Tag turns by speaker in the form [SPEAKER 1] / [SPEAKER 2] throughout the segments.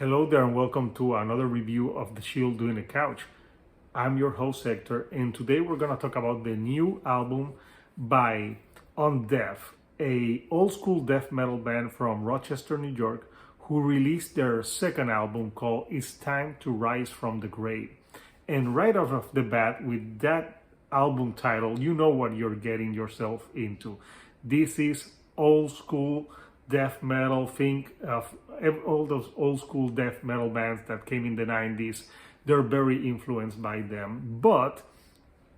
[SPEAKER 1] Hello there and welcome to another review of The Shield Doing the Couch. I'm your host Hector, and today we're gonna talk about the new album by Undeath, a old school death metal band from Rochester, New York, who released their second album called It's Time to Rise from the Grave. And right off of the bat, with that album title, you know what you're getting yourself into. This is old school death metal. Think of all those old school death metal bands that came in the 90s. They're very influenced by them. But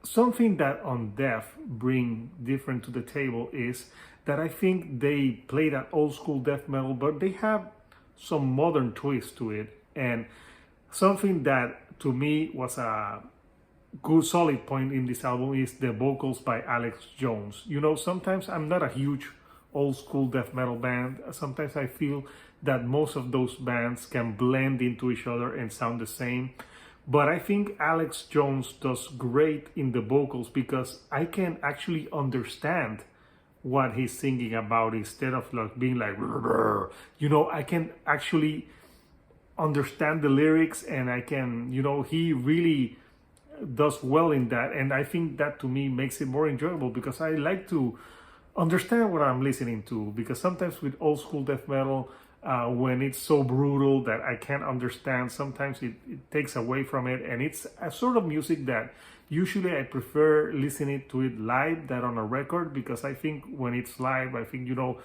[SPEAKER 1] something that Undeath bring different to the table is that I think they play that old school death metal, but they have some modern twist to it. And something that to me was a good solid point in this album is the vocals by Alex Jones. You know, sometimes I'm not a huge old school death metal band. Sometimes I feel that most of those bands can blend into each other and sound the same. But I think Alex Jones does great in the vocals because I can actually understand what he's singing about instead of like being like, you know, I can actually understand the lyrics and I can, you know, he really does well in that. And I think that to me makes it more enjoyable because I like to understand what I'm listening to, because sometimes with old school death metal, when it's so brutal that I can't understand, sometimes it takes away from it, and it's a sort of music that usually I prefer listening to it live than on a record, because I think when it's live, I think, you know,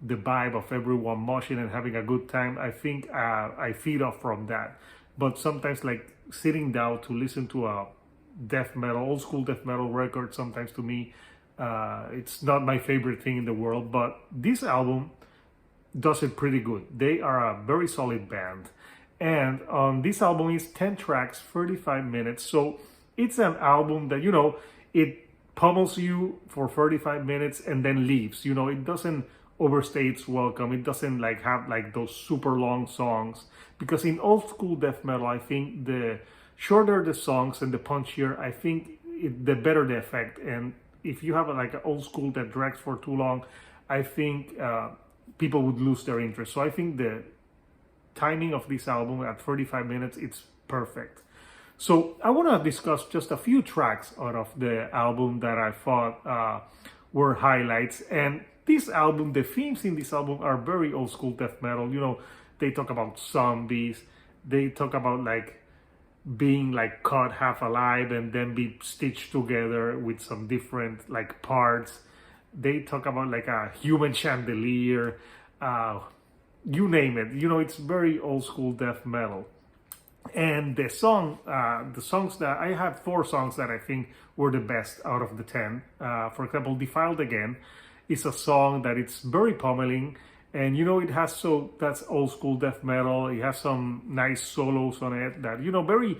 [SPEAKER 1] the vibe of everyone moshing and having a good time, I think I feed off from that. But sometimes like sitting down to listen to a death metal, old school death metal record, sometimes to me, it's not my favorite thing in the world, but this album does it pretty good. They are a very solid band. And on this album is 10 tracks, 35 minutes. So it's an album that, you know, it pummels you for 35 minutes and then leaves. You know, it doesn't overstay its welcome. It doesn't like have like those super long songs. Because in old school death metal, I think the shorter the songs and the punchier, I think the better the effect. And if you have like an old school that drags for too long, I think people would lose their interest. So I think the timing of this album at 35 minutes, it's perfect. So I want to discuss just a few tracks out of the album that I thought were highlights. And this album, the themes in this album are very old school death metal. You know, they talk about zombies. They talk about like being like cut half alive and then be stitched together with some different like parts. They talk about like a human chandelier, you name it. You know, it's very old school death metal. And the songs that I have, 4 songs that I think were the best out of the 10. For example, Defiled Again is a song that it's very pummeling. And, you know, it has, so that's old school death metal. It has some nice solos on it that, you know, very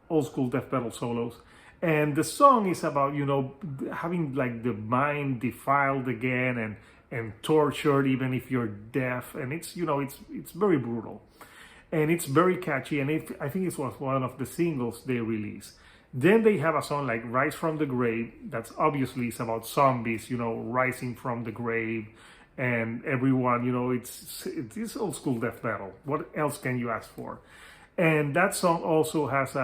[SPEAKER 1] old school death metal solos. And the song is about, you know, having like the mind defiled again and tortured even if you're deaf. And it's, you know, it's very brutal. And it's very catchy. And I think it was one of the singles they released. Then they have a song like Rise from the Grave. That's obviously it's about zombies, you know, rising from the grave. And everyone, you know, it's old school death metal. What else can you ask for? And that song also has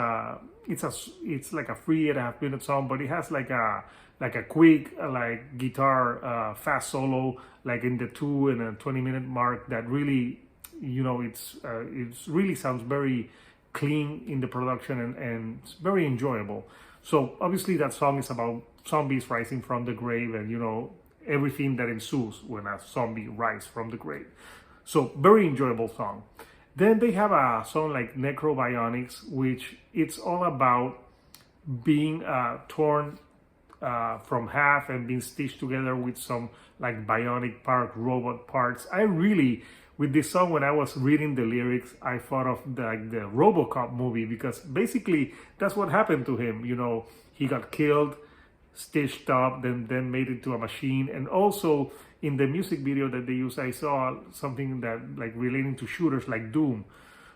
[SPEAKER 1] it's like a 3.5 minute song, but it has like a quick like guitar fast solo like in the 2 and a 20-minute mark that really, you know, it's really sounds very clean in the production and it's very enjoyable. So obviously that song is about zombies rising from the grave and, you know, everything that ensues when a zombie rises from the grave. So very enjoyable song. Then they have a song like Necro Bionics, which it's all about being torn from half and being stitched together with some like bionic part, robot parts. I really, with this song, when I was reading the lyrics, I thought of the RoboCop movie, because basically that's what happened to him. You know, he got killed, stitched up, then made it to a machine. And also in the music video that they use, I saw something that like relating to shooters like Doom.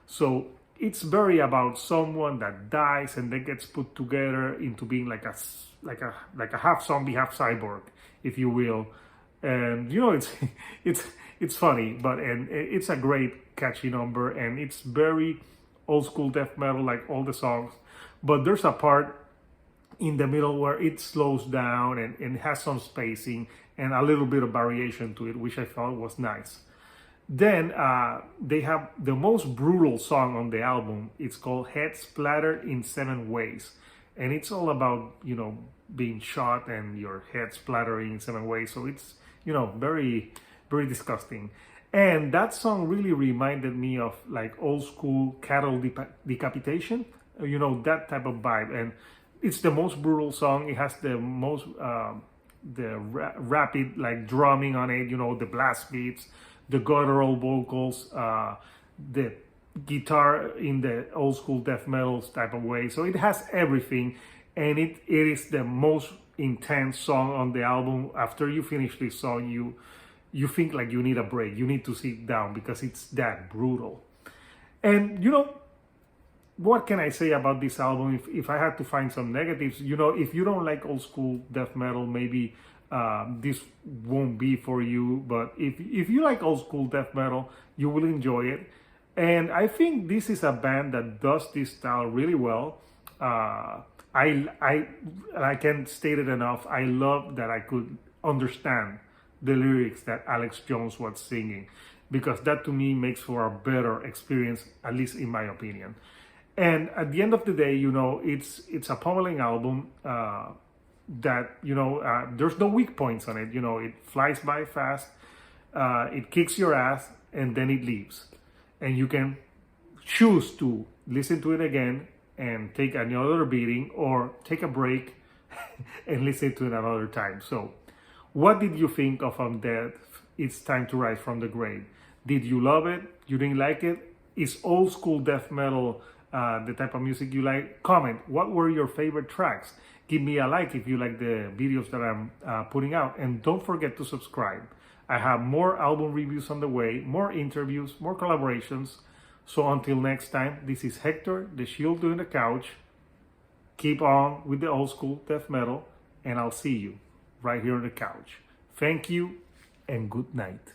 [SPEAKER 1] So it's very about someone that dies and then gets put together into being like a half zombie, half cyborg, if you will. And it's it's funny, but and it's a great catchy number, and it's very old school death metal like all the songs. But there's a part in the middle where it slows down and has some spacing and a little bit of variation to it, which I thought was nice. Then they have the most brutal song on the album. It's called Head Splattered in Seven Ways. And it's all about, being shot and your head splattering in seven ways. So it's, very, very disgusting. And that song really reminded me of like old school cattle decapitation, that type of vibe. And it's the most brutal song. It has the most, rapid like drumming on it, the blast beats, the guttural vocals, the guitar in the old school death metal type of way. So it has everything, and it is the most intense song on the album. After you finish this song, you think like you need a break. You need to sit down because it's that brutal. And what can I say about this album? If I had to find some negatives, if you don't like old school death metal, maybe this won't be for you. But if you like old school death metal, you will enjoy it. And I think this is a band that does this style really well. I can't state it enough. I love that I could understand the lyrics that Alex Jones was singing, because that to me makes for a better experience, at least in my opinion. And at the end of the day, it's a pummeling album that there's no weak points on it. It flies by fast, it kicks your ass, and then it leaves. And you can choose to listen to it again and take another beating, or take a break and listen to it another time. So, what did you think of Undeath? It's Time to Rise from the Grave. Did you love it? You didn't like it? Is old school death metal the type of music you like? Comment. What were your favorite tracks? Give me a like if you like the videos that I'm putting out. And don't forget to subscribe. I have more album reviews on the way, more interviews, more collaborations. So until next time, this is Hector, the Shield doing the couch. Keep on with the old school death metal, and I'll see you right here on the couch. Thank you, and good night.